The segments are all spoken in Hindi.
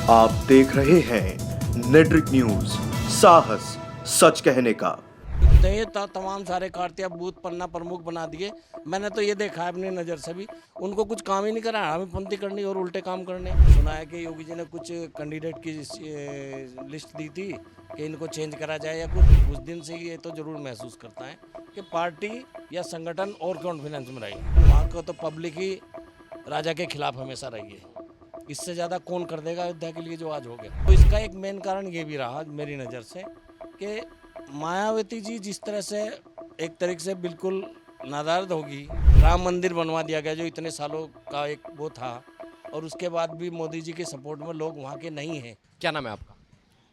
आप देख रहे हैं नेट्रिक न्यूज, साहस सच कहने का। ये तमाम सारे कार्तिया बूथ पन्ना प्रमुख बना दिए। मैंने तो ये देखा है अपनी नज़र से भी, उनको कुछ काम ही नहीं करा, हमें पंथी करनी और उल्टे काम करने। सुना है कि योगी जी ने कुछ कैंडिडेट की लिस्ट दी थी कि इनको चेंज करा जाए या कुछ। उस दिन से ये तो ज़रूर महसूस करता है कि पार्टी या संगठन और कॉन्फिडेंस में रही। वहाँ को तो पब्लिक ही राजा के खिलाफ हमेशा रही है। इससे ज़्यादा कौन कर देगा अयोध्या के लिए जो आज हो गया। तो इसका एक मेन कारण ये भी रहा मेरी नज़र से कि मायावती जी जिस तरह से एक तरीके से बिल्कुल नादारद होगी। राम मंदिर बनवा दिया गया जो इतने सालों का एक वो था, और उसके बाद भी मोदी जी के सपोर्ट में लोग वहाँ के नहीं हैं। क्या नाम है आपका?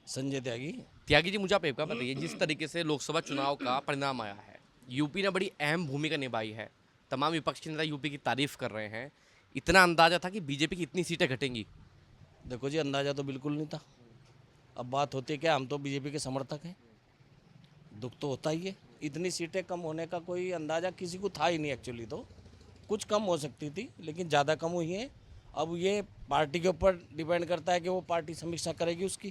संजय त्यागी। त्यागी जी, मुझे आप एक बात बताइए, जिस तरीके से लोकसभा चुनाव का परिणाम आया है, यूपी ने बड़ी अहम भूमिका निभाई है, तमाम विपक्ष के नेता यूपी की तारीफ कर रहे हैं, इतना अंदाजा था कि बीजेपी की इतनी सीटें घटेंगी? देखो जी, अंदाज़ा तो बिल्कुल नहीं था। अब बात होती है क्या, हम तो बीजेपी के समर्थक हैं, दुख तो होता ही है। इतनी सीटें कम होने का कोई अंदाज़ा किसी को था ही नहीं। एक्चुअली तो कुछ कम हो सकती थी, लेकिन ज़्यादा कम हुई है। अब ये पार्टी के ऊपर डिपेंड करता है कि वो पार्टी समीक्षा करेगी उसकी।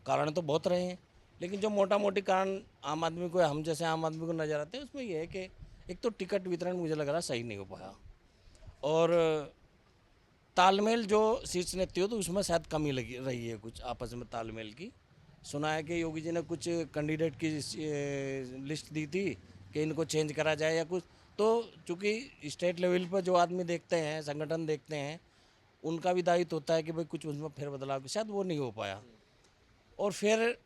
कारण तो बहुत रहे हैं, लेकिन जो मोटा मोटी कारण आम आदमी को, हम जैसे आम आदमी को नज़र आते हैं, उसमें ये है कि एक तो टिकट वितरण मुझे लग रहा सही नहीं हो पाया, और तालमेल जो शीर्ष नेतृत्व तो उसमें शायद कमी लगी रही है, कुछ आपस में तालमेल की। सुना है कि योगी जी ने कुछ कैंडिडेट की लिस्ट दी थी कि इनको चेंज करा जाए या कुछ। तो चूँकि स्टेट लेवल पर जो आदमी देखते हैं, संगठन देखते हैं, उनका भी दायित्व होता है कि भाई कुछ उसमें फेरबदलाव, शायद वो नहीं हो पाया। और फिर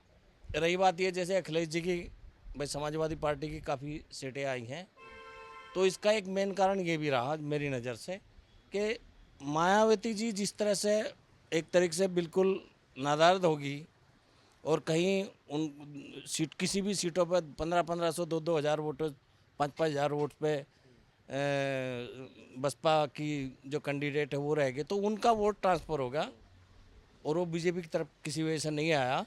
रही बात ये, जैसे अखिलेश जी की, भाई समाजवादी पार्टी की काफ़ी सीटें आई हैं, तो इसका एक मेन कारण ये भी रहा मेरी नज़र से कि मायावती जी जिस तरह से एक तरीके से बिल्कुल नादारद होगी, और कहीं उन सीट किसी भी सीटों पर 1500 2 हज़ार वोटों 5 हज़ार वोट पे बसपा की जो कैंडिडेट है वो रह गए, तो उनका वोट ट्रांसफ़र होगा और वो बीजेपी की तरफ किसी वजह से नहीं आया।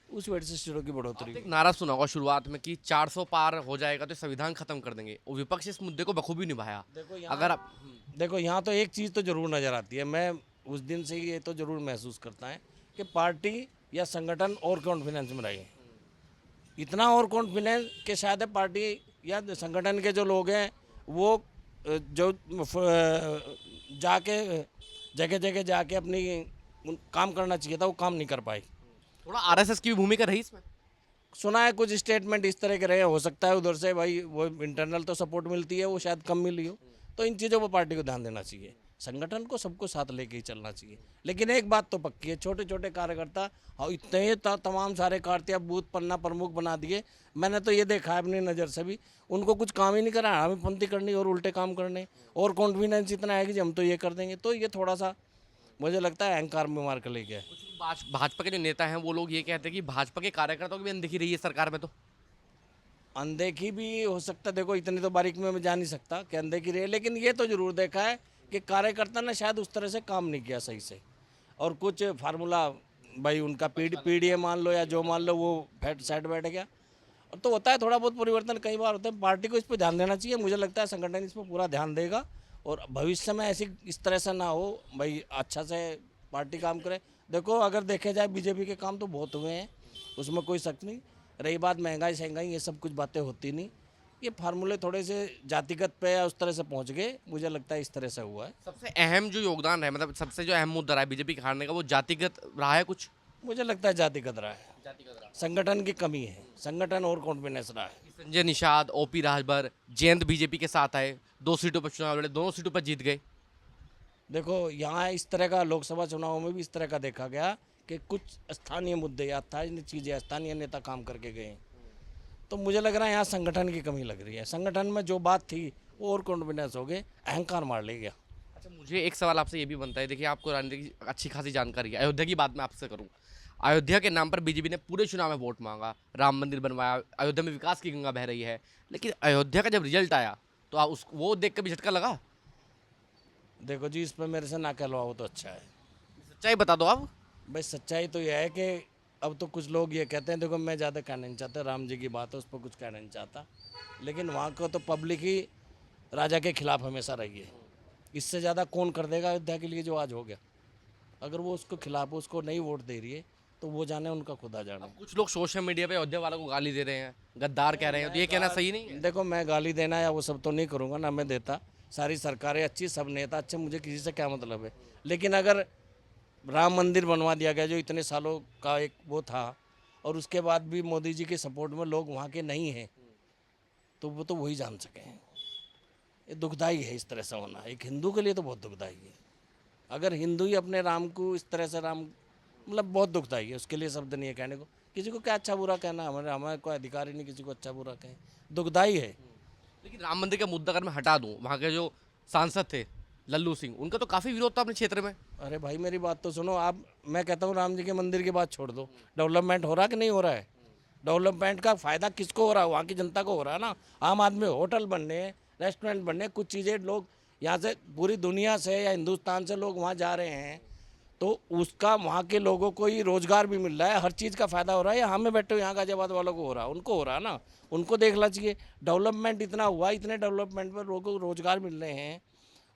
उस वजह से सीटों की बढ़ोतरी। एक नारा सुना होगा शुरुआत में कि 400 पार हो जाएगा तो संविधान खत्म कर देंगे, और विपक्ष इस मुद्दे को बखूबी निभाया। अगर आप देखो, यहाँ तो एक चीज़ तो ज़रूर नज़र आती है, मैं उस दिन से ये तो ज़रूर महसूस करता है कि पार्टी या संगठन और कॉन्फिडेंस में रहे। इतना और कॉन्फिडेंस कि शायद पार्टी या संगठन के जो लोग हैं वो जो जाके जगह जगह जाके अपनी काम करना चाहिए था, वो काम नहीं कर पाए। थोड़ा आरएसएस की भी भूमिका रही इसमें? सुना है कुछ स्टेटमेंट इस तरह के रहे, हो सकता है उधर से भाई वो इंटरनल तो सपोर्ट मिलती है, वो शायद कम मिली हो। तो इन चीज़ों पर पार्टी को ध्यान देना चाहिए, संगठन को सबको साथ लेके ही चलना चाहिए। लेकिन एक बात तो पक्की है, छोटे छोटे कार्यकर्ता और इतने तमाम सारे कार्तिया बूथ पन्ना प्रमुख बना दिए। मैंने तो ये देखा है अपनी नज़र से भी, उनको कुछ काम ही नहीं करा, हमें पंथी करनी और उल्टे काम करने, और कॉन्फिडेंस इतना है कि हम तो ये कर देंगे। तो ये थोड़ा सा मुझे लगता है अहंकार में मार कर ले गया। भाजपा के जो नेता हैं वो लोग ये कहते हैं कि भाजपा के कार्यकर्ताओं की भी अनदेखी रही है सरकार में। तो अनदेखी भी हो सकता, देखो इतनी तो बारीक में मैं जा नहीं सकता कि अनदेखी रही है, लेकिन ये तो ज़रूर देखा है कि कार्यकर्ता ने शायद उस तरह से काम नहीं किया सही से, और कुछ फार्मूला भाई उनका पीडीए मान लो या जो मान लो, वो फैट साइड बैठ गया। और तो होता है, थोड़ा बहुत परिवर्तन कई बार होता है। पार्टी को इस पर ध्यान देना चाहिए, मुझे लगता है संगठन इस पर पूरा ध्यान देगा, और भविष्य में ऐसी इस तरह से ना हो, भाई अच्छा से पार्टी काम करे। देखो, अगर देखे जाए बीजेपी के काम तो बहुत हुए हैं, उसमें कोई शक नहीं। रही बात महंगाई शहंगाई, ये सब कुछ बातें होती नहीं, ये फार्मूले थोड़े से जातिगत पे या उस तरह से पहुंच गए, मुझे लगता है इस तरह से हुआ है। सबसे अहम जो योगदान है, मतलब सबसे जो अहम मुद्दा रहा है बीजेपी के हारने का, वो जातिगत रहा है कुछ? मुझे लगता है जातिगत रहा है, संगठन की कमी है, संगठन और कॉन्फिडेंस रहा है। संजय निषाद, ओपी राजभर, जयंत बीजेपी के साथ आए, 2 सीटों पर चुनाव लड़े, दोनों सीटों पर जीत गए। देखो, यहाँ इस तरह का लोकसभा चुनावों में भी इस तरह का देखा गया कि कुछ स्थानीय मुद्दे या स्थानीय चीज़ें, स्थानीय नेता काम करके गए। तो मुझे लग रहा है यहाँ संगठन की कमी लग रही है। संगठन में जो बात थी वो और कॉन्फिडेंस हो गए, अहंकार मार ले गया। अच्छा, मुझे एक सवाल आपसे ये भी बनता है, देखिए आपको राजनीति की अच्छी खासी जानकारी है, अयोध्या की बात मैं आपसे करूँ। अयोध्या के नाम पर बीजेपी ने पूरे चुनाव में वोट मांगा, राम मंदिर बनवाया, अयोध्या में विकास की गंगा बह रही है, लेकिन अयोध्या का जब रिजल्ट आया तो आप वो देख कर भी झटका लगा? देखो जी, इस पर मेरे से ना कहलवाओ तो अच्छा है। सच्चाई बता दो आप। भाई सच्चाई तो यह है कि अब तो कुछ लोग ये कहते हैं, देखो मैं ज़्यादा कहना नहीं चाहता, राम जी की बात है उस पर कुछ कहना नहीं चाहता, लेकिन वहाँ को तो पब्लिक ही राजा के खिलाफ हमेशा रही है। इससे ज़्यादा कौन कर देगा अयोध्या के लिए जो आज हो गया। अगर वो उसको खिलाफ उसको नहीं वोट दे रही है तो वो जाने, उनका खुदा जाने। कुछ लोग सोशल मीडिया पे अयोध्या वालों को गाली दे रहे हैं, गद्दार कह रहे हैं, तो ये कहना सही नहीं है? देखो, मैं गाली देना या वो सब तो नहीं करूँगा, ना मैं देता। सारी सरकारें अच्छी, सब नेता अच्छे, मुझे किसी से क्या मतलब है। लेकिन अगर राम मंदिर बनवा दिया गया जो इतने सालों का एक वो था, और उसके बाद भी मोदी जी के सपोर्ट में लोग वहाँ के नहीं हैं, तो वो तो वही जान सके हैं। ये दुखदाई है इस तरह से होना, एक हिंदू के लिए तो बहुत दुखदाई है। अगर हिंदू ही अपने राम को इस तरह से राम, मतलब बहुत दुखदाई है, उसके लिए शब्द नहीं है कहने को। किसी को क्या अच्छा बुरा कहना, हमारे कोई अधिकार ही नहीं किसी को अच्छा बुरा कहें, दुखदाई है। लेकिन राम मंदिर का मुद्दा अगर मैं हटा दूं, वहाँ के जो सांसद थे लल्लू सिंह, उनका तो काफ़ी विरोध था अपने क्षेत्र में। अरे भाई मेरी बात तो सुनो आप, मैं कहता हूँ राम जी के मंदिर की बात छोड़ दो, डेवलपमेंट हो रहा है कि नहीं हो रहा है? डेवलपमेंट का फ़ायदा किसको हो रहा है? वहाँ की जनता को हो रहा है ना। आम आदमी, होटल बनने, रेस्टोरेंट बनने, कुछ चीज़ें लोग यहाँ से पूरी दुनिया से या हिंदुस्तान से लोग वहाँ जा रहे हैं, तो उसका वहाँ के लोगों को ही रोज़गार भी मिल रहा है, हर चीज़ का फ़ायदा हो रहा है। या हमें बैठे हुए यहाँ गाजियाबाद वालों को हो रहा है, उनको हो रहा है ना, उनको देखना चाहिए। डेवलपमेंट इतना हुआ, इतने डेवलपमेंट में लोगों को रोज़गार मिल रहे हैं,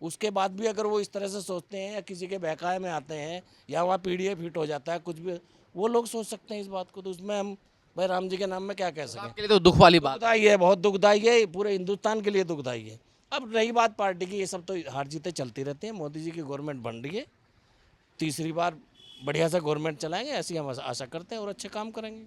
उसके बाद भी अगर वो इस तरह से सोचते हैं या किसी के बहकावे में आते हैं या वहाँ पीडीएफ हिट हो जाता है, कुछ भी वो लोग सोच सकते हैं इस बात को, तो उसमें हम भाई राम जी के नाम में क्या कह सकें। आपके लिए तो दुख वाली बात। दुखदाई है, बहुत दुखदाई है, पूरे हिंदुस्तान के लिए दुखदाई है। अब रही बात पार्टी की, ये सब तो हार जीतें चलती रहती हैं। मोदी जी की गवर्नमेंट बन रही है, तीसरी बार बढ़िया सा गवर्नमेंट चलाएंगे, ऐसी हम आशा करते हैं, और अच्छे काम करेंगे।